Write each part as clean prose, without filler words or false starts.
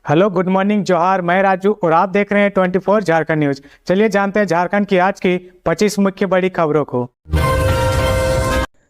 Hello, good morning, जोहार। मैं राजू और आप देख रहे हैं 24 झारखंड न्यूज। चलिए जानते हैं झारखंड की आज की 25 मुख्य बड़ी खबरों को।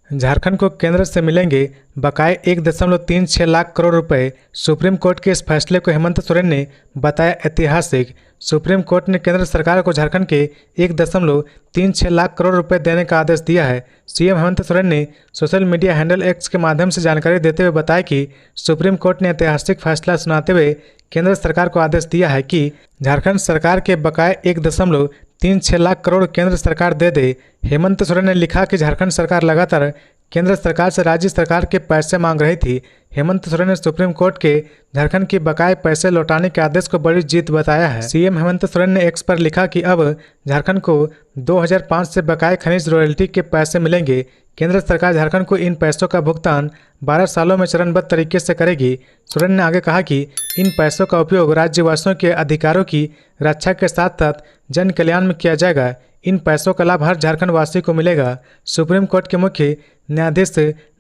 झारखंड को केंद्र से मिलेंगे बकाए 1.36 लाख करोड़ रुपए। सुप्रीम कोर्ट के इस फैसले को हेमंत सोरेन ने बताया ऐतिहासिक। सुप्रीम कोर्ट ने केंद्र सरकार को झारखंड के 1.36 लाख करोड़ रुपए देने का आदेश दिया है। सीएम हेमंत सोरेन ने सोशल मीडिया हैंडल एक्स के माध्यम से जानकारी देते हुए बताया कि सुप्रीम कोर्ट ने ऐतिहासिक फैसला सुनाते हुए केंद्र सरकार को आदेश दिया है कि झारखंड सरकार के बकाए 1.36 लाख करोड़ केंद्र सरकार दे दे। हेमंत सोरेन ने लिखा कि झारखंड सरकार लगातार केंद्र सरकार से राज्य सरकार के पैसे मांग रही थी। हेमंत सोरेन ने सुप्रीम कोर्ट के झारखंड के बकाए पैसे लौटाने के आदेश को बड़ी जीत बताया है। सीएम हेमंत सोरेन ने एक्स पर लिखा कि अब झारखंड को 2005 से बकाए खनिज रॉयल्टी के पैसे मिलेंगे। केंद्र सरकार झारखंड को इन पैसों का भुगतान 12 सालों में चरणबद्ध तरीके से करेगी। सोरेन ने आगे कहा कि इन पैसों का उपयोग राज्यवासियों के अधिकारों की रक्षा के साथ साथ जन कल्याण में किया जाएगा। इन पैसों का लाभ हर झारखंड वासी को मिलेगा। सुप्रीम कोर्ट के मुख्य न्यायाधीश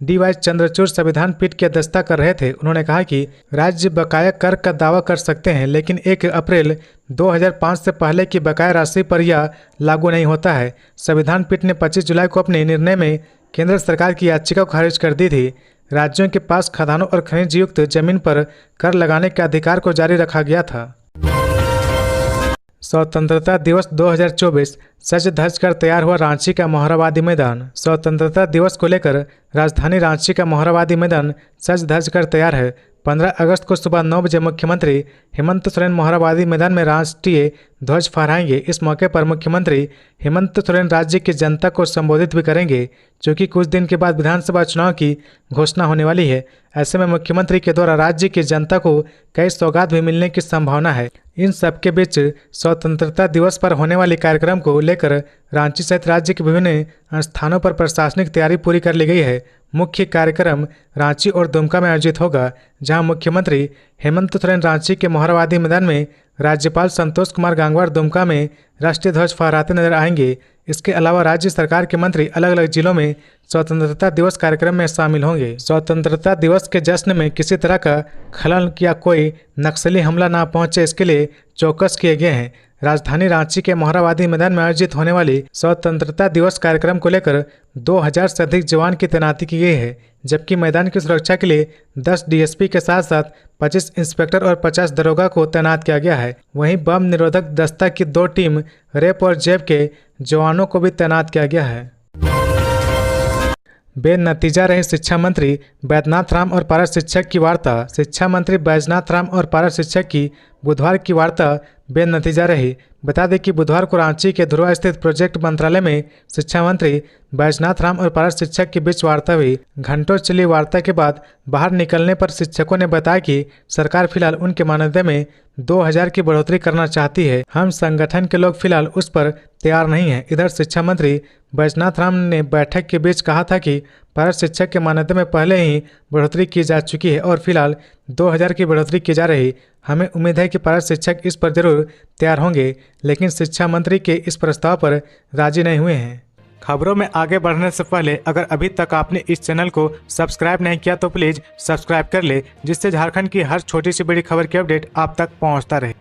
DY चंद्रचूड़ संविधान पीठ की अध्यक्षता कर रहे थे। उन्होंने कहा कि राज्य बकाया कर का दावा कर सकते हैं, लेकिन 1 अप्रैल 2005 से पहले की बकाया राशि पर यह लागू नहीं होता है। संविधान पीठ ने 25 जुलाई को अपने निर्णय में केंद्र सरकार की याचिका को खारिज कर दी थी। राज्यों के पास खदानों और खनिज युक्त जमीन पर कर लगाने के अधिकार को जारी रखा गया था। स्वतंत्रता दिवस 2024 सज धज कर तैयार हुआ रांची का मोहराबादी मैदान। स्वतंत्रता दिवस को लेकर राजधानी रांची का मोहराबादी मैदान सज धज कर तैयार है। 15 अगस्त को सुबह 9 बजे मुख्यमंत्री हेमंत सोरेन मोहराबादी मैदान में राष्ट्रीय ध्वज फहराएंगे। इस मौके पर मुख्यमंत्री हेमंत सोरेन राज्य की जनता को संबोधित भी करेंगे, क्योंकि कुछ दिन के बाद विधानसभा चुनाव की घोषणा होने वाली है। ऐसे में मुख्यमंत्री के द्वारा राज्य की जनता को कई सौगात भी मिलने की संभावना है। इन सबके बीच स्वतंत्रता दिवस पर होने वाले कार्यक्रम को लेकर रांची सहित राज्य के विभिन्न स्थानों पर प्रशासनिक तैयारी पूरी कर ली गई है। मुख्य कार्यक्रम रांची और दुमका में आयोजित होगा, जहां मुख्यमंत्री हेमंत सोरेन रांची के मोहराबादी मैदान में, राज्यपाल संतोष कुमार गंगवार दुमका में राष्ट्रीय ध्वज फहराते नजर आएंगे। इसके अलावा राज्य सरकार के मंत्री अलग अलग जिलों में स्वतंत्रता दिवस कार्यक्रम में शामिल होंगे। स्वतंत्रता दिवस के जश्न में किसी तरह का खलल या कोई नक्सली हमला ना पहुंचे, इसके लिए चौकस किए गए हैं। राजधानी रांची के मोहराबादी मैदान में आयोजित होने वाली स्वतंत्रता दिवस कार्यक्रम को लेकर 2000 से अधिक जवान की तैनाती की गई है, जबकि मैदान की सुरक्षा के लिए 10 DSP के साथ साथ 25 इंस्पेक्टर और 50 दरोगा को तैनात किया गया है। वहीं बम निरोधक दस्ता की 2 टीम रेप और जैब के जवानों को भी तैनात किया गया है। बेनतीजा रही शिक्षा मंत्री बैजनाथ राम और पारा शिक्षक की वार्ता। शिक्षा मंत्री बैजनाथ राम और पारा शिक्षक की बुधवार की वार्ता बेनतीजा रही। बता दें कि बुधवार को रांची के धुर्वा स्थित प्रोजेक्ट मंत्रालय में शिक्षा मंत्री बैजनाथ राम और पारा शिक्षक के बीच वार्ता हुई। घंटों चली वार्ता के बाद बाहर निकलने पर शिक्षकों ने बताया कि सरकार फिलहाल उनके मानदेय में 2000 की बढ़ोतरी करना चाहती है। हम संगठन के लोग फिलहाल उस पर तैयार नहीं हैं। इधर शिक्षा मंत्री बैजनाथ राम ने बैठक के बीच कहा था कि पारा शिक्षक के मानदेय में पहले ही बढ़ोतरी की जा चुकी है और फिलहाल 2000 की बढ़ोतरी की जा रही। हमें उम्मीद है कि पारा शिक्षक इस पर जरूर तैयार होंगे, लेकिन शिक्षा मंत्री के इस प्रस्ताव पर राजी नहीं हुए हैं। खबरों में आगे बढ़ने से पहले अगर अभी तक आपने इस चैनल को सब्सक्राइब नहीं किया तो प्लीज सब्सक्राइब कर ले, जिससे झारखंड की हर छोटी सी बड़ी खबर की अपडेट आप तक पहुंचता रहे।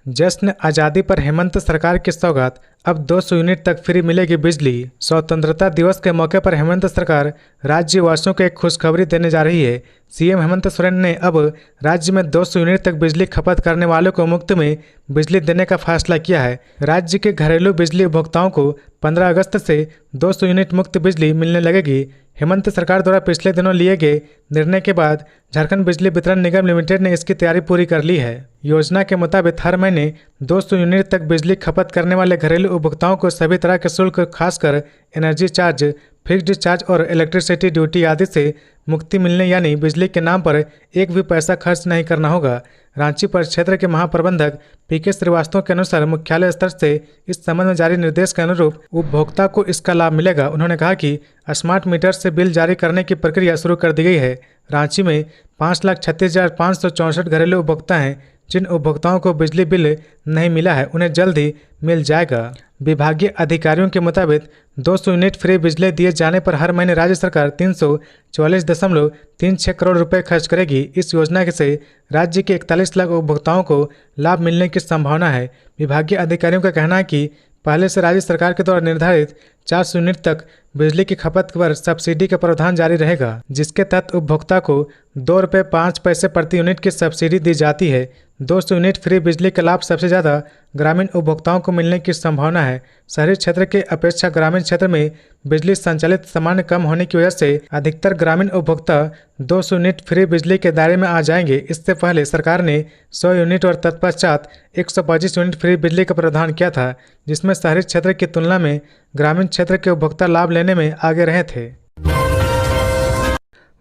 जश्न आज़ादी पर हेमंत सरकार की सौगात, अब 200 यूनिट तक फ्री मिलेगी बिजली। स्वतंत्रता दिवस के मौके पर हेमंत सरकार राज्यवासियों को एक खुशखबरी देने जा रही है। सीएम हेमंत सोरेन ने अब राज्य में 200 यूनिट तक बिजली खपत करने वालों को मुफ्त में बिजली देने का फैसला किया है। राज्य के घरेलू बिजली उपभोक्ताओं को 15 अगस्त से 200 यूनिट मुफ्त बिजली मिलने लगेगी। हेमंत सरकार द्वारा पिछले दिनों लिए गए निर्णय के बाद झारखंड बिजली वितरण निगम लिमिटेड ने इसकी तैयारी पूरी कर ली है। योजना के मुताबिक हर महीने 200 यूनिट तक बिजली खपत करने वाले घरेलू उपभोक्ताओं को सभी तरह के शुल्क, खासकर एनर्जी चार्ज, फिक्स्ड चार्ज और इलेक्ट्रिसिटी ड्यूटी आदि से मुक्ति मिलने, यानी बिजली के नाम पर एक भी पैसा खर्च नहीं करना होगा। रांची परिक्षेत्र के महाप्रबंधक PK श्रीवास्तव के अनुसार मुख्यालय स्तर से इस संबंध में जारी निर्देश के अनुरूप उपभोक्ता को इसका लाभ मिलेगा। उन्होंने कहा कि स्मार्ट मीटर से बिल जारी करने की प्रक्रिया शुरू कर दी गई है। रांची में 5,36,564 घरेलू उपभोक्ता हैं, जिन उपभोक्ताओं को बिजली बिल नहीं मिला है उन्हें जल्द ही मिल जाएगा। विभागीय अधिकारियों के मुताबिक 200 यूनिट फ्री बिजली दिए जाने पर हर महीने राज्य सरकार 344.36 करोड़ रुपए खर्च करेगी। इस योजना से राज्य के 41 लाख उपभोक्ताओं को लाभ मिलने की संभावना है। विभागीय अधिकारियों का कहना है कि पहले से राज्य सरकार के द्वारा निर्धारित 400 यूनिट तक बिजली की खपत पर सब्सिडी का प्रावधान जारी रहेगा, जिसके तहत उपभोक्ता को ₹2.05 प्रति यूनिट की सब्सिडी दी जाती है। 200 यूनिट फ्री बिजली का लाभ सबसे ज़्यादा ग्रामीण उपभोक्ताओं को मिलने की संभावना है। शहरी क्षेत्र के अपेक्षा ग्रामीण क्षेत्र में बिजली संचालित सामान्य कम होने की वजह से अधिकतर ग्रामीण उपभोक्ता 200 यूनिट फ्री बिजली के दायरे में आ जाएंगे। इससे पहले सरकार ने 100 यूनिट और तत्पश्चात 125 यूनिट फ्री बिजली का प्रावधान किया था, जिसमें शहरी क्षेत्र की तुलना में ग्रामीण क्षेत्र के उपभोक्ता लाभ लेने में आगे रहे थे।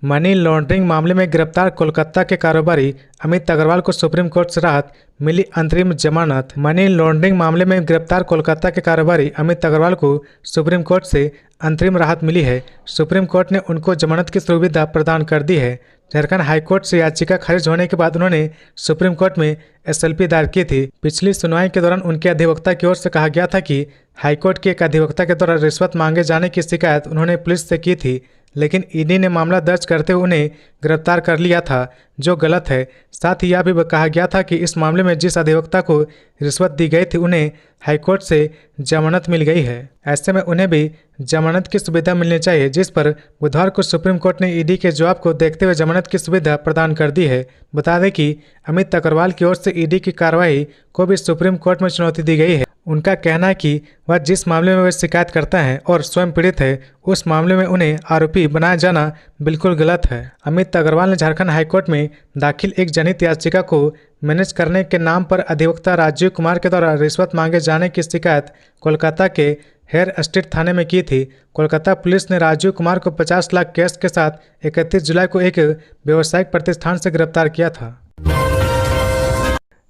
मनी लॉन्ड्रिंग मामले में गिरफ्तार कोलकाता के कारोबारी अमित अग्रवाल को सुप्रीम कोर्ट से राहत मिली, अंतरिम जमानत। मनी लॉन्ड्रिंग मामले में गिरफ्तार कोलकाता के कारोबारी अमित अग्रवाल को सुप्रीम कोर्ट से अंतरिम राहत मिली है। सुप्रीम कोर्ट ने उनको जमानत की सुविधा प्रदान कर दी है। झारखंड हाईकोर्ट से याचिका खारिज होने के बाद उन्होंने सुप्रीम कोर्ट में एसएलपी दायर की थी। पिछली सुनवाई के दौरान उनके अधिवक्ता की ओर से कहा गया था कि हाईकोर्ट के एक अधिवक्ता के द्वारा रिश्वत मांगे जाने की शिकायत उन्होंने पुलिस से की थी, लेकिन ईडी ने मामला दर्ज करते हुए उन्हें गिरफ्तार कर लिया था, जो गलत है। साथ ही यह भी कहा गया था कि इस मामले में जिस अधिवक्ता को रिश्वत दी गई थी उन्हें हाईकोर्ट से जमानत मिल गई है। ऐसे में उन्हें भी जमानत की सुविधा मिलनी चाहिए, जिस पर बुधवार को सुप्रीम कोर्ट ने ईडी के जवाब को देखते हुए जमानत की सुविधा प्रदान कर दी है। बता दें कि अमित अग्रवाल की ओर से ईडी की कार्रवाई को भी सुप्रीम कोर्ट में चुनौती दी गई है। उनका कहना है कि वह जिस मामले में वे शिकायत करता है और स्वयं पीड़ित है, उस मामले में उन्हें आरोपी बनाया जाना बिल्कुल गलत है। अमित अग्रवाल ने झारखंड हाईकोर्ट में दाखिल एक जनहित याचिका को मैनेज करने के नाम पर अधिवक्ता राजीव कुमार के द्वारा रिश्वत मांगे जाने की शिकायत कोलकाता के हेयर स्ट्रीट थाने में की थी। कोलकाता पुलिस ने राजीव कुमार को 50 लाख कैश के साथ 31 जुलाई को एक व्यावसायिक प्रतिष्ठान से गिरफ्तार किया था।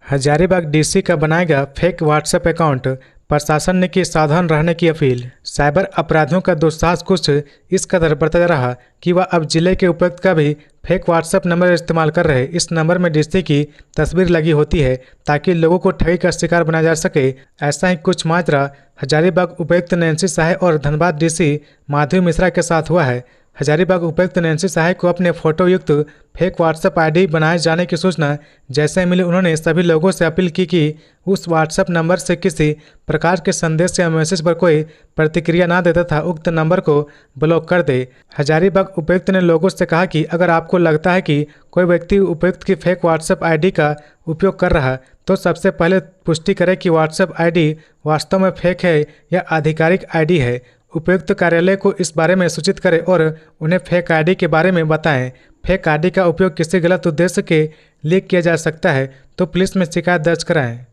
हजारीबाग डीसी का बनाएगा फेक व्हाट्सएप अकाउंट, प्रशासन ने की सावधान रहने की अपील। साइबर अपराधियों का दुस्साहस कुछ इस कदर बढ़ता रहा कि वह अब जिले के उपायुक्त का भी फेक व्हाट्सएप नंबर इस्तेमाल कर रहे। इस नंबर में डीसी की तस्वीर लगी होती है ताकि लोगों को ठगी का शिकार बनाया जा सके। ऐसा ही कुछ माजरा हजारीबाग उपायुक्त नैन्सी साहे और धनबाद डीसी माधवी मिश्रा के साथ हुआ है। हजारीबाग उपायुक्त नैन्सी साहे को अपने फोटो युक्त फेक व्हाट्सएप आईडी बनाए जाने की सूचना जैसे मिली, उन्होंने सभी लोगों से अपील की कि उस व्हाट्सएप नंबर से किसी प्रकार के संदेश या मैसेज पर कोई प्रतिक्रिया ना दे तथा उक्त नंबर को ब्लॉक कर दे। हजारीबाग उपायुक्त ने लोगों से कहा कि अगर आपको लगता है कि कोई व्यक्ति उपायुक्त की फेक व्हाट्सएप आईडी का उपयोग कर रहा है तो सबसे पहले पुष्टि करें कि व्हाट्सएप आईडी वास्तव में फेक है या आधिकारिक आईडी है। उपायुक्त कार्यालय को इस बारे में सूचित करें और उन्हें फेक आईडी के बारे में बताएं। फेक आईडी का उपयोग किसी गलत उद्देश्य के लिए किया जा सकता है तो पुलिस में शिकायत दर्ज कराएं।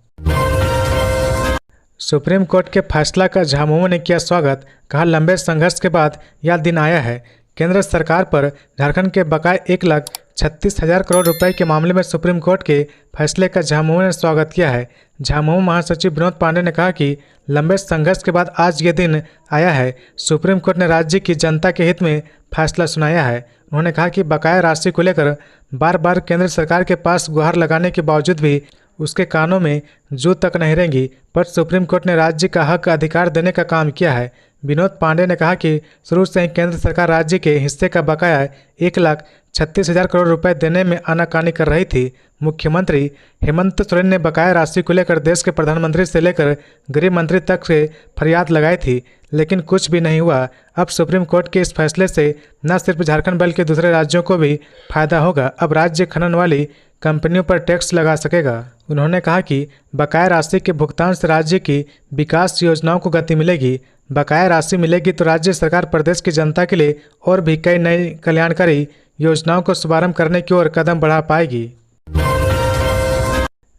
सुप्रीम कोर्ट के फैसला का झामुमो ने किया स्वागत, कहा लंबे संघर्ष के बाद यह दिन आया है। केंद्र सरकार पर झारखंड के बकाए 1,36,000 करोड़ रुपए के मामले में सुप्रीम कोर्ट के फैसले का झामुमो ने स्वागत किया है। झामुमो महासचिव विनोद पांडे ने कहा कि लंबे संघर्ष के बाद आज ये दिन आया है। सुप्रीम कोर्ट ने राज्य की जनता के हित में फैसला सुनाया है। उन्होंने कहा कि बकाया राशि को लेकर बार बार केंद्र सरकार के पास गुहार लगाने के बावजूद भी उसके कानों में जू तक नहीं रहेंगी, पर सुप्रीम कोर्ट ने राज्य का हक अधिकार देने का काम किया है। विनोद पांडे ने कहा कि शुरू से ही केंद्र सरकार राज्य के हिस्से का बकाया 1,36,000 करोड़ रुपए देने में आनाकानी कर रही थी। मुख्यमंत्री हेमंत सोरेन ने बकाया राशि को लेकर देश के प्रधानमंत्री से लेकर गृह मंत्री तक से फरियाद लगाई थी, लेकिन कुछ भी नहीं हुआ। अब सुप्रीम कोर्ट के इस फैसले से न सिर्फ झारखंड बल्कि दूसरे राज्यों को भी फायदा होगा। अब राज्य खनन वाली कंपनियों पर टैक्स लगा सकेगा। उन्होंने कहा कि बकाया राशि के भुगतान से राज्य की विकास योजनाओं को गति मिलेगी। बकाया राशि मिलेगी तो राज्य सरकार प्रदेश की जनता के लिए और भी कई नई कल्याणकारी योजनाओं को शुभारंभ करने की ओर कदम बढ़ा पाएगी।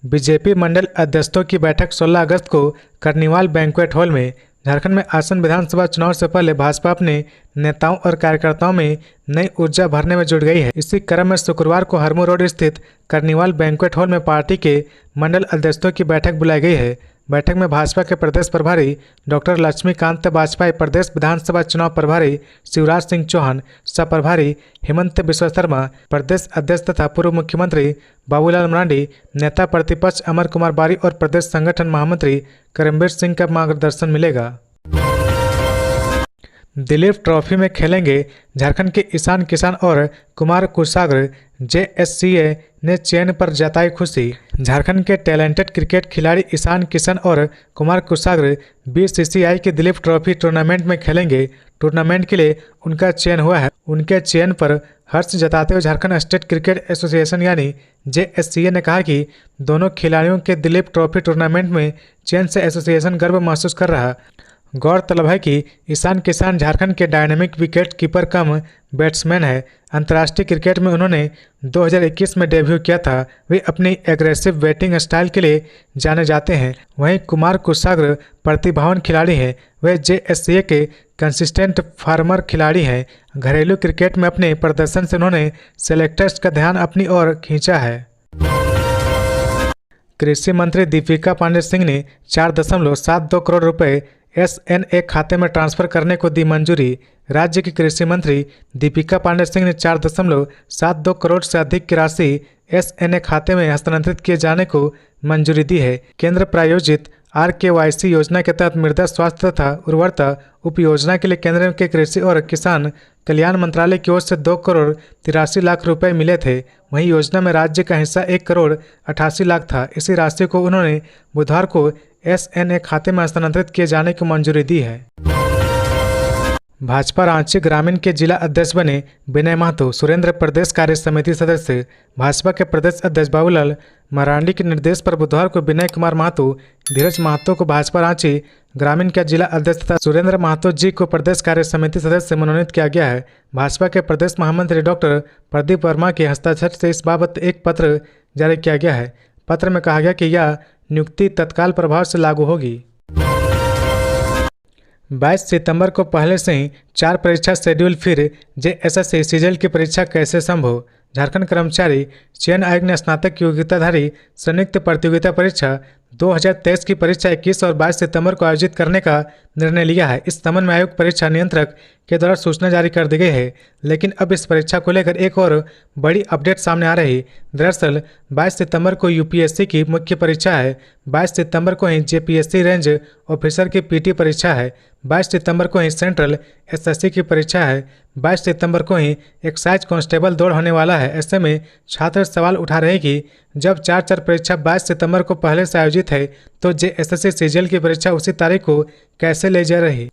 बीजेपी मंडल अध्यक्षों की बैठक 16 अगस्त को कर्निवाल बैंक्वेट हॉल में। झारखंड में आसन विधानसभा चुनाव से पहले भाजपा अपने नेताओं और कार्यकर्ताओं में नई ऊर्जा भरने में जुट गई है। इसी क्रम में शुक्रवार को हरमू रोड स्थित कार्निवाल बैंक्वेट हॉल में पार्टी के मंडल अध्यक्षों की बैठक बुलाई गई है। बैठक में भाजपा के प्रदेश प्रभारी डॉक्टर लक्ष्मीकांत वाजपेयी, प्रदेश विधानसभा चुनाव प्रभारी शिवराज सिंह चौहान, सह प्रभारी हेमंत बिश्व शर्मा, प्रदेश अध्यक्ष तथा पूर्व मुख्यमंत्री बाबूलाल मरांडी, नेता प्रतिपक्ष अमर कुमार बारी और प्रदेश संगठन महामंत्री करमबीर सिंह का मार्गदर्शन मिलेगा। दिलीप ट्रॉफी में खेलेंगे झारखंड के ईशान किशन और कुमार कुशाग्र। जेएससीए ने चयन पर जताई खुशी। झारखंड के टैलेंटेड क्रिकेट खिलाड़ी ईशान किशन और कुमार कुशाग्र बीसीसीआई की दिलीप ट्रॉफी टूर्नामेंट में खेलेंगे। टूर्नामेंट के लिए उनका चयन हुआ है। उनके चयन पर हर्ष जताते हुए झारखंड स्टेट क्रिकेट एसोसिएशन यानी जेएससीए ने कहा कि दोनों खिलाड़ियों के दिलीप ट्रॉफी टूर्नामेंट में चयन से एसोसिएशन गर्व महसूस कर रहा है। गौरतलब है कि ईशान किशन झारखंड के डायनामिक विकेट कीपर कम बैट्समैन है। अंतर्राष्ट्रीय क्रिकेट में उन्होंने 2021 में डेब्यू किया था। वे अपनी एग्रेसिव बैटिंग स्टाइल के लिए जाने जाते हैं। वहीं कुमार कुशाग्र प्रतिभावान खिलाड़ी हैं। वे जेएससीए के कंसिस्टेंट फार्मर खिलाड़ी हैं। घरेलू क्रिकेट में अपने प्रदर्शन से उन्होंने सेलेक्टर्स का ध्यान अपनी ओर खींचा है। कृषि मंत्री दीपिका पांडे सिंह ने 4.72 करोड़ रुपए एसएनए खाते में ट्रांसफर करने को दी मंजूरी। राज्य की कृषि मंत्री दीपिका पांडे सिंह ने 4.72 करोड़ से अधिक की राशि एसएनए खाते में हस्तांतरित किए जाने को मंजूरी दी है। केंद्र प्रायोजित RKYC योजना के तहत मृदा स्वास्थ्य तथा उर्वरता उप योजना के लिए केंद्र के कृषि और किसान कल्याण मंत्रालय की ओर से 2 करोड़ 83 लाख रुपए मिले थे। वहीं योजना में राज्य का हिस्सा 1 करोड़ 88 लाख था। इसी राशि को उन्होंने बुधवार को एसएनए खाते में हस्तांतरित किए जाने की मंजूरी दी है। भाजपा रांची ग्रामीण के जिला अध्यक्ष बने विनय महतो। सुरेंद्र प्रदेश कार्य समिति सदस्य। भाजपा के प्रदेश अध्यक्ष बाबूलाल मरांडी के निर्देश पर बुधवार को विनय कुमार महतो, धीरज महतो को भाजपा रांची ग्रामीण का जिला अध्यक्ष तथा सुरेंद्र महतो जी को प्रदेश कार्य समिति सदस्य मनोनीत किया गया है। भाजपा के प्रदेश महामंत्री डॉक्टर प्रदीप वर्मा के हस्ताक्षर से इस बाबत एक पत्र जारी किया गया है। पत्र में कहा गया कि यह नियुक्ति तत्काल प्रभाव से लागू होगी। 22 सितंबर को पहले से ही 4 परीक्षा शेड्यूल, फिर जेएसएससी सीजीएल की परीक्षा कैसे संभव। झारखंड कर्मचारी चयन आयोग ने स्नातक योग्यताधारी संयुक्त प्रतियोगिता परीक्षा 2023 की परीक्षा 21 और 22 सितंबर को आयोजित करने का निर्णय लिया है। इस संबंध में आयोग परीक्षा नियंत्रक के द्वारा सूचना जारी कर दी गई है। लेकिन अब इस परीक्षा को लेकर एक और बड़ी अपडेट सामने आ रही। दरअसल 22 सितंबर को यूपीएससी की मुख्य परीक्षा है। 22 सितंबर को ही जेपीएससी रेंज ऑफिसर की पीटी परीक्षा है। 22 सितंबर को ही सेंट्रल एसएससी की परीक्षा है। 22 सितंबर को ही एक्साइज कांस्टेबल दौड़ होने वाला है। ऐसे में छात्र सवाल उठा रहे कि जब 4 परीक्षा 22 सितंबर को पहले से आयोजित है तो जेएसएससी सीजीएल की परीक्षा उसी तारीख को कैसे ले जा रही।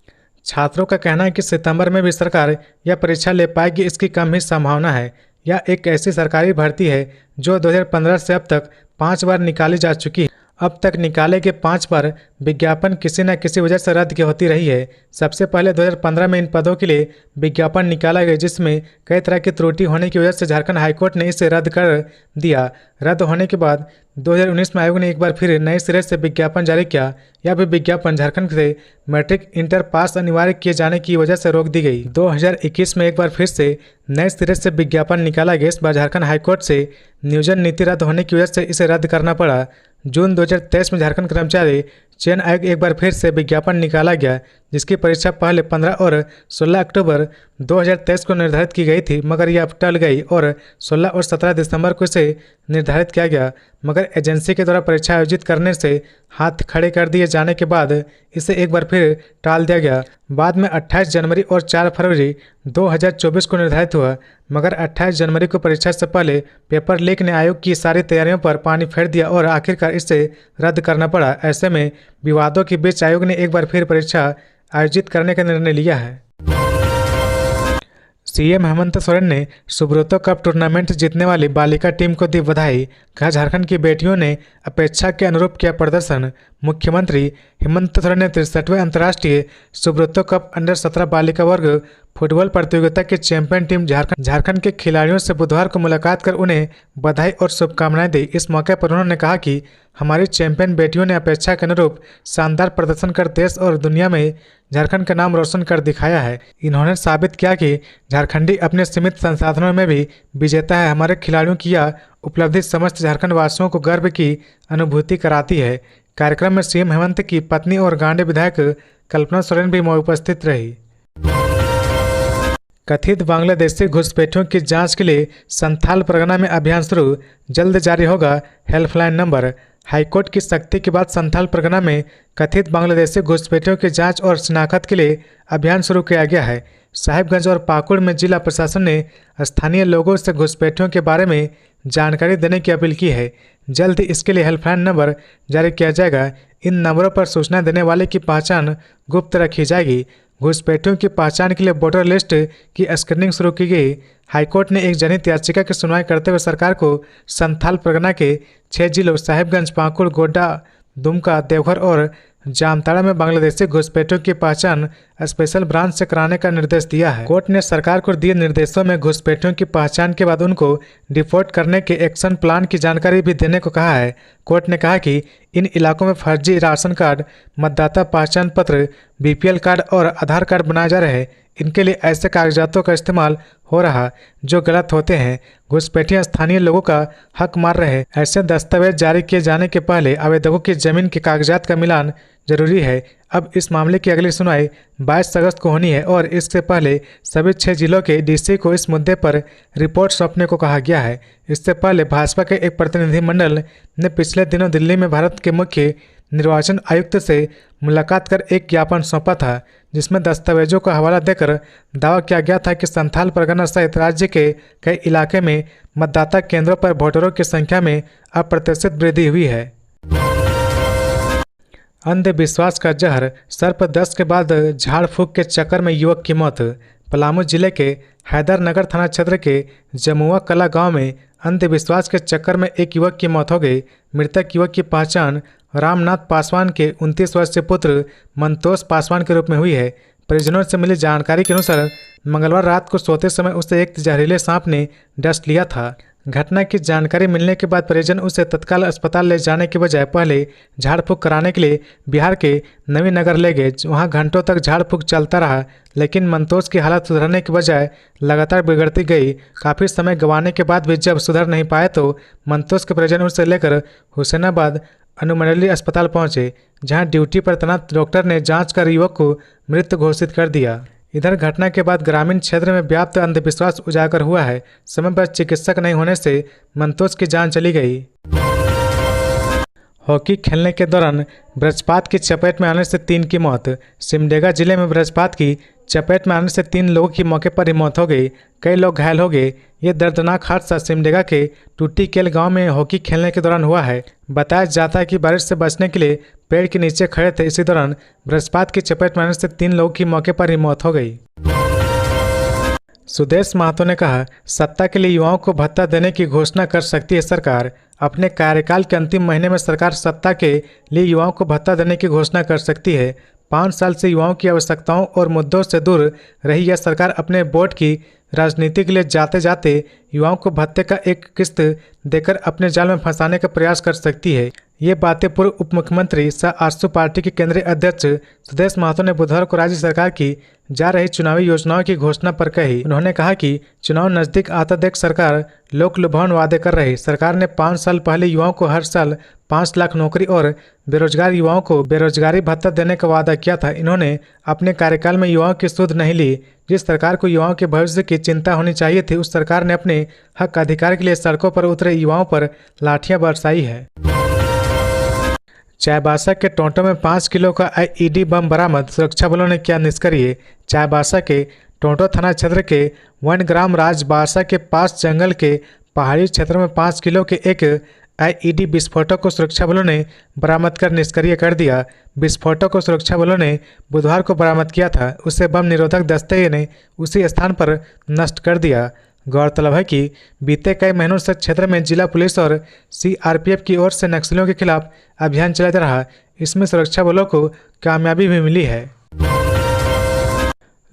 छात्रों का कहना है कि सितंबर में भी सरकार यह परीक्षा ले पाएगी, इसकी कम ही संभावना है। यह एक ऐसी सरकारी भर्ती है जो 2015 से अब तक 5 बार निकाली जा चुकी है। अब तक निकाले गए 5 बार विज्ञापन किसी न किसी वजह से रद्द होती रही है। सबसे पहले 2015 में इन पदों के लिए विज्ञापन निकाला गया, जिसमें कई तरह की त्रुटि होने की वजह से झारखंड हाईकोर्ट ने इसे रद्द कर दिया। रद्द होने के बाद 2019 में आयोग ने एक बार फिर नए सिरे से विज्ञापन जारी किया। यह भी विज्ञापन झारखंड से मैट्रिक इंटर पास अनिवार्य किए जाने की वजह से रोक दी गई। 2021 में एक बार फिर से नए सिरे से विज्ञापन निकाला गया। इस बार झारखंड हाईकोर्ट से नियोजन नीति रद्द होने की वजह से इसे रद्द करना पड़ा। जून 2023 में झारखंड कर्मचारी चयन आयोग एक बार फिर से विज्ञापन निकाला गया, जिसकी परीक्षा पहले 15 और 16 अक्टूबर 2023 को निर्धारित की गई थी, मगर यह अब टल गई और 16 और 17 दिसंबर को इसे निर्धारित किया गया। मगर एजेंसी के द्वारा परीक्षा आयोजित करने से हाथ खड़े कर दिए जाने के बाद इसे एक बार फिर टाल दिया गया। बाद में 28 जनवरी और 4 फरवरी 2024 को निर्धारित हुआ, मगर 28 जनवरी को परीक्षा से पहले पेपर लीक ने आयोग की सारी तैयारियों पर पानी फेर दिया और आखिरकार इसे रद्द करना पड़ा। ऐसे में विवादों के बीच आयोग ने एक बार फिर परीक्षा आयोजित करने का निर्णय लिया है। सीएम हेमंत सोरेन ने सुब्रतो कप टूर्नामेंट जीतने वाली बालिका टीम को दी बधाई। कहा, झारखंड की बेटियों ने अपेक्षा के अनुरूप किया प्रदर्शन। मुख्यमंत्री हेमंत सोरेन ने 63वें अंतर्राष्ट्रीय सुब्रतो कप अंडर 17 बालिका वर्ग फुटबॉल प्रतियोगिता की चैंपियन टीम झारखंड के खिलाड़ियों से बुधवार को मुलाकात कर उन्हें बधाई और शुभकामनाएं दी। इस मौके पर उन्होंने कहा कि हमारी चैंपियन बेटियों ने अपेक्षा के अनुरूप शानदार प्रदर्शन कर देश और दुनिया में झारखंड का नाम रोशन कर दिखाया है। इन्होंने साबित किया कि झारखंडी अपने सीमित संसाधनों में भी विजेता है। हमारे खिलाड़ियों की यह उपलब्धि समस्त झारखंड वासियों को गर्व की अनुभूति कराती है। कार्यक्रम में सीएम हेमंत की पत्नी और गांडे विधायक कल्पना सोरेन भी उपस्थित रही। कथित बांग्लादेशी घुसपैठियों की जांच के लिए संथाल परगना में अभियान शुरू, जल्द जारी होगा हेल्पलाइन नंबर। हाईकोर्ट की सख्ती के बाद संथाल परगना में कथित बांग्लादेशी घुसपैठियों की जांच और शिनाख्त के लिए अभियान शुरू किया गया है। साहिबगंज और पाकुड़ में जिला प्रशासन ने स्थानीय लोगों से घुसपैठियों के बारे में जानकारी देने की अपील की है। जल्द ही इसके लिए हेल्पलाइन नंबर जारी किया जाएगा। इन नंबरों पर सूचना देने वाले की पहचान गुप्त रखी जाएगी। घुसपैठियों की पहचान के लिए वोटर लिस्ट की स्क्रीनिंग शुरू की गई। हाईकोर्ट ने एक जनहित याचिका की सुनवाई करते हुए सरकार को संथाल परगना के 6 जिलों साहिबगंज, पाकुड़, गोड्डा, दुमका, देवघर और जामताड़ा में बांग्लादेशी घुसपैठियों की पहचान स्पेशल ब्रांच से कराने का निर्देश दिया है। कोर्ट ने सरकार को दिए निर्देशों में घुसपैठियों की पहचान के बाद उनको डिपोर्ट करने के एक्शन प्लान की जानकारी भी देने को कहा है। कोर्ट ने कहा कि इन इलाकों में फर्जी राशन कार्ड, मतदाता पहचान पत्र, बीपीएल कार्ड और आधार कार्ड बनाए जा रहे हैं। इनके लिए ऐसे कागजातों का इस्तेमाल हो रहा जो गलत होते हैं। घुसपैठियां स्थानीय लोगों का हक मार रहे हैं। ऐसे दस्तावेज जारी किए जाने के पहले आवेदकों की जमीन के कागजात का मिलान जरूरी है। अब इस मामले की अगली सुनवाई 22 अगस्त को होनी है और इससे पहले सभी 6 जिलों के डीसी को इस मुद्दे पर रिपोर्ट सौंपने को कहा गया है। इससे पहले भाजपा के एक प्रतिनिधिमंडल ने पिछले दिनों दिल्ली में भारत के मुख्य निर्वाचन आयुक्त से मुलाकात कर एक ज्ञापन सौंपा था, जिसमें दस्तावेजों का हवाला देकर दावा किया गया था कि संथाल परगना सहित राज्य के कई इलाके में मतदाता केंद्रों पर वोटरों की संख्या में अप्रत्याशित वृद्धि हुई है। अंधविश्वास का जहर, सर्पदंश के बाद झाड़ फूंक के चक्कर में युवक की मौत। पलामू जिले के हैदरनगर थाना क्षेत्र के जमुआ कला गांव में अंधविश्वास के चक्कर में एक युवक की मौत हो गई। मृतक युवक की पहचान रामनाथ पासवान के 29 वर्षीय पुत्र मंतोष पासवान के रूप में हुई है। परिजनों से मिली जानकारी के अनुसार मंगलवार रात को सोते समय उसे एक जहरीले सांप ने डस लिया था। घटना की जानकारी मिलने के बाद परिजन उसे तत्काल अस्पताल ले जाने के बजाय पहले झाड़ फूंक कराने के लिए बिहार के नवीनगर ले गए। वहां घंटों तक झाड़ फूंक चलता रहा, लेकिन मंतोष की हालत सुधरने के बजाय लगातार बिगड़ती गई। काफ़ी समय गंवाने के बाद भी जब सुधर नहीं पाए तो मंतोष के परिजन उसे लेकर हुसैनाबाद अनुमंडलीय अस्पताल पहुंचे, जहां ड्यूटी पर तैनात डॉक्टर ने जांच कर युवक को मृत घोषित कर दिया। इधर घटना के बाद ग्रामीण क्षेत्र में व्याप्त अंधविश्वास उजागर हुआ है। समय पर चिकित्सक नहीं होने से मंतोष की जान चली गई। हॉकी खेलने के दौरान वज्रपात की चपेट में आने से 3 की मौत। सिमडेगा जिले में वज्रपात की चपेट में आने से 3 लोगों की मौके पर ही मौत हो गई। कई लोग घायल हो गए। ये दर्दनाक हादसा सिमडेगा के टूटीकेल गांव में हॉकी खेलने के दौरान हुआ है। बताया जाता है कि बारिश से बचने के लिए पेड़ के नीचे खड़े थे। इसी दौरान वज्रपात की चपेट में आने से 3 लोगों की मौके पर ही मौत हो गई। सुदेश महतो ने कहा, सत्ता के लिए युवाओं को भत्ता देने की घोषणा कर सकती है सरकार। अपने कार्यकाल के अंतिम महीने में सरकार सत्ता के लिए युवाओं को भत्ता देने की घोषणा कर सकती है। 5 साल से युवाओं की आवश्यकताओं और मुद्दों से दूर रही यह सरकार अपने वोट की राजनीति के लिए जाते जाते युवाओं को भत्ते का एक किस्त देकर अपने जाल में फंसाने का प्रयास कर सकती है। ये बातें पूर्व उप मुख्यमंत्री सह आजसू पार्टी के केंद्रीय अध्यक्ष सुदेश महतो ने बुधवार को राज्य सरकार की जा रही चुनावी योजनाओं की घोषणा पर कही। उन्होंने कहा कि चुनाव नजदीक आता देख सरकार लोक लुभावन वादे कर रही। सरकार ने 5 साल पहले युवाओं को हर साल 5 लाख नौकरी और बेरोजगार युवाओं को बेरोजगारी भत्ता देने का वादा किया था। इन्होंने अपने कार्यकाल में युवाओं की सुध नहीं ली। जिस सरकार को युवाओं के भविष्य की चिंता होनी चाहिए थी, उस सरकार ने अपने हक अधिकार के लिए सड़कों पर उतरे युवाओं पर लाठियां बरसाई है। चाईबासा के टोंटो में 5 किलो का आईईडी बम बरामद, सुरक्षा बलों ने किया निष्क्रिय। चाईबासा के टोंटो थाना क्षेत्र के वनग्राम राजबासा के पास जंगल के पहाड़ी क्षेत्र में 5 किलो के एक आईईडी विस्फोटक को सुरक्षा बलों ने बरामद कर निष्क्रिय कर दिया। विस्फोटक को सुरक्षा बलों ने बुधवार को बरामद किया था। उसे बम निरोधक दस्ते ने उसी स्थान पर नष्ट कर दिया। गौरतलब है कि बीते कई महीनों से क्षेत्र में जिला पुलिस और सीआरपीएफ की ओर से नक्सलियों के खिलाफ अभियान चलाया जा रहा। इसमें सुरक्षा बलों को कामयाबी भी मिली है।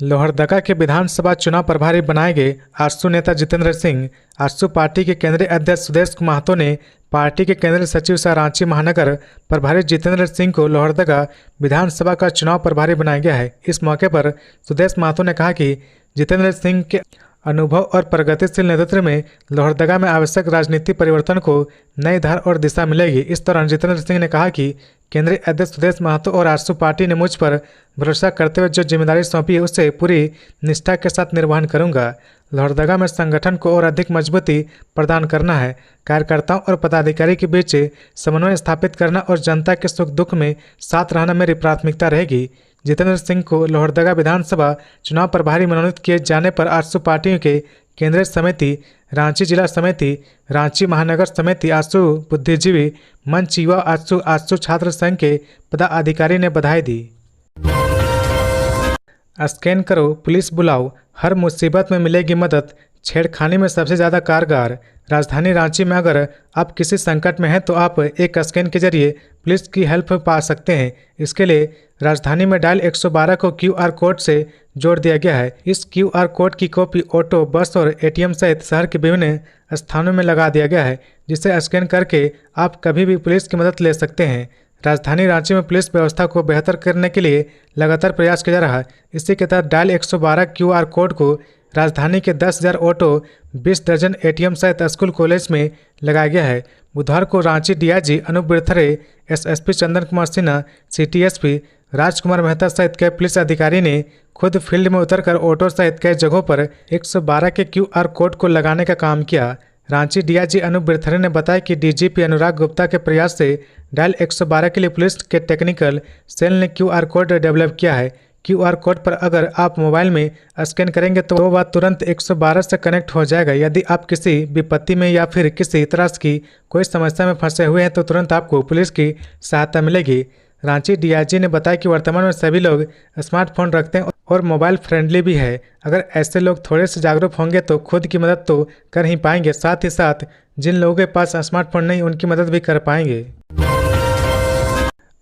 लोहरदगा के विधानसभा चुनाव प्रभारी बनाए गए आजसू नेता जितेंद्र सिंह। आजसू पार्टी के केंद्रीय अध्यक्ष सुदेश महतो ने पार्टी के केंद्रीय सचिव सह रांची महानगर प्रभारी जितेंद्र सिंह को लोहरदगा विधानसभा का चुनाव प्रभारी बनाया गया है। इस मौके पर सुदेश महतो ने कहा कि जितेंद्र सिंह के अनुभव और प्रगतिशील नेतृत्व में लोहरदगा में आवश्यक राजनीतिक परिवर्तन को नई धार और दिशा मिलेगी। इस दौरान जितेंद्र सिंह ने कहा कि केंद्रीय अध्यक्ष सुदेश महतो और आजसू पार्टी ने मुझ पर भरोसा करते हुए जो जिम्मेदारी सौंपी है उससे पूरी निष्ठा के साथ निर्वहन करूंगा। लोहरदगा में संगठन को और अधिक मजबूती प्रदान करना है। कार्यकर्ताओं और पदाधिकारी के बीच समन्वय स्थापित करना और जनता के सुख दुख में साथ रहना मेरी प्राथमिकता रहेगी। जितेंद्र सिंह को लोहरदगा विधानसभा चुनाव प्रभारी मनोनीत किए जाने पर आजसू पार्टियों के केंद्रीय समिति, रांची जिला समिति, रांची महानगर समिति, आजसू बुद्धिजीवी मंच, युवा आजसू छात्र संघ के पदाधिकारी ने बधाई दी। स्कैन करो, पुलिस बुलाओ, हर मुसीबत में मिलेगी मदद, छेड़खानी में सबसे ज़्यादा कारगर। राजधानी रांची में अगर आप किसी संकट में हैं तो आप एक स्कैन के जरिए पुलिस की हेल्प पा सकते हैं। इसके लिए राजधानी में डायल 112 को QR कोड से जोड़ दिया गया है। इस QR कोड की कॉपी ऑटो, बस और ATM सहित शहर के विभिन्न स्थानों में लगा दिया गया है, जिसे स्कैन करके आप कभी भी पुलिस की मदद ले सकते हैं। राजधानी रांची में पुलिस व्यवस्था को बेहतर करने के लिए लगातार प्रयास किया जा रहा है। इसी के तहत डायल 112 QR कोड को राजधानी के 10,000 ऑटो, 20 दर्जन ATM सहित स्कूल कॉलेज में लगाया गया है। बुधवार को Ranchi DIG Anoop Birthare, SSP Chandan Kumar Sinha, CTSP राजकुमार मेहता सहित कई पुलिस अधिकारी ने खुद फील्ड में उतरकर ऑटो सहित कई जगहों पर 112 के QR कोड को लगाने का काम किया। रांची DIG अनूप बिरथरे ने बताया कि DGP अनुराग गुप्ता के प्रयास से डायल 112 के लिए पुलिस के टेक्निकल सेल ने QR कोड डेवलप किया है। QR कोड पर अगर आप मोबाइल में स्कैन करेंगे तो वह तुरंत 112 से कनेक्ट हो जाएगा। यदि आप किसी विपत्ति में या फिर किसी तरह की कोई समस्या में फंसे हुए हैं तो तुरंत आपको पुलिस की सहायता मिलेगी। रांची DIG ने बताया कि वर्तमान में सभी लोग स्मार्टफोन रखते हैं और मोबाइल फ्रेंडली भी है। अगर ऐसे लोग थोड़े से जागरूक होंगे तो खुद की मदद तो कर ही पाएंगे, साथ ही साथ जिन लोगों के पास स्मार्टफोन नहीं उनकी मदद भी कर पाएंगे।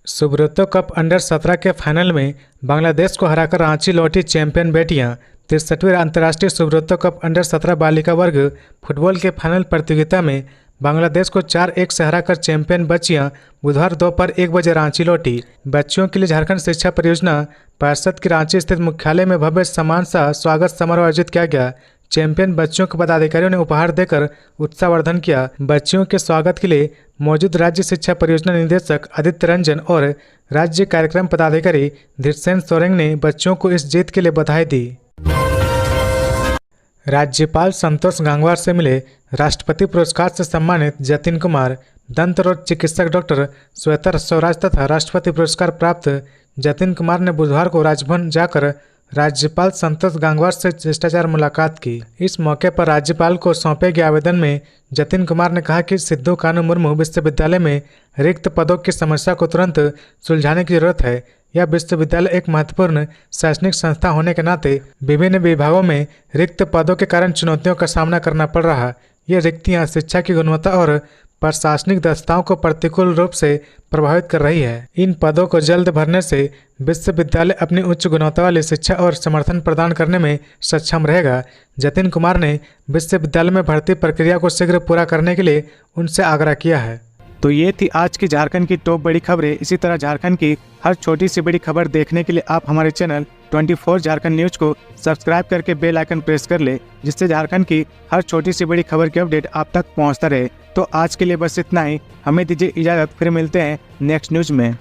सुब्रतो कप अंडर-17 के फाइनल में बांग्लादेश को हराकर रांची लौटी चैंपियन बेटियां। 63वीं अंतर्राष्ट्रीय सुब्रतो कप अंडर-17 बालिका वर्ग फुटबॉल के फाइनल प्रतियोगिता में बांग्लादेश को 4-1 से हराकर चैंपियन बच्चियां बुधवार दोपहर 1 बजे रांची लौटी। बच्चियों के लिए झारखंड शिक्षा परियोजना पार्षद की रांची स्थित मुख्यालय में भव्य सम्मान सा स्वागत समारोह आयोजित किया गया। चैंपियन बच्चियों को पदाधिकारियों ने उपहार देकर उत्साहवर्धन किया। बच्चियों के स्वागत के लिए मौजूद राज्य शिक्षा परियोजना निदेशक आदित्य रंजन और राज्य कार्यक्रम पदाधिकारी धीरसेन सोरेंग ने बच्चों को इस जीत के लिए बधाई दी। राज्यपाल संतोष गंगवार से मिले राष्ट्रपति पुरस्कार से सम्मानित जतिन कुमार। दंत रोग चिकित्सक डॉक्टर श्वेता स्वराज तथा राष्ट्रपति पुरस्कार प्राप्त जतिन कुमार ने बुधवार को राजभवन जाकर राज्यपाल संतोष गंगवार से शिष्टाचार मुलाकात की। इस मौके पर राज्यपाल को सौंपे गए आवेदन में जतिन कुमार ने कहा कि सिद्धू कानू मुर्मू विश्वविद्यालय में रिक्त पदों की समस्या को तुरंत सुलझाने की जरूरत है। यह विश्वविद्यालय एक महत्वपूर्ण शैक्षणिक संस्था होने के नाते विभिन्न विभागों में रिक्त पदों के कारण चुनौतियों का सामना करना पड़ रहा है। ये रिक्तियां शिक्षा की गुणवत्ता और प्रशासनिक दक्षताओं को प्रतिकूल रूप से प्रभावित कर रही है। इन पदों को जल्द भरने से विश्वविद्यालय अपनी उच्च गुणवत्ता वाली शिक्षा और समर्थन प्रदान करने में सक्षम रहेगा। जतिन कुमार ने विश्वविद्यालय में भर्ती प्रक्रिया को शीघ्र पूरा करने के लिए उनसे आग्रह किया है। तो ये थी आज की झारखंड की टॉप बड़ी खबरें। इसी तरह झारखंड की हर छोटी सी बड़ी खबर देखने के लिए आप हमारे चैनल 24 झारखंड न्यूज को सब्सक्राइब करके बेल आइकन प्रेस कर ले, जिससे झारखंड की हर छोटी सी बड़ी खबर की अपडेट आप तक पहुंचता रहे। तो आज के लिए बस इतना ही, हमें दीजिए इजाज़त, फिर मिलते हैं नेक्स्ट न्यूज में।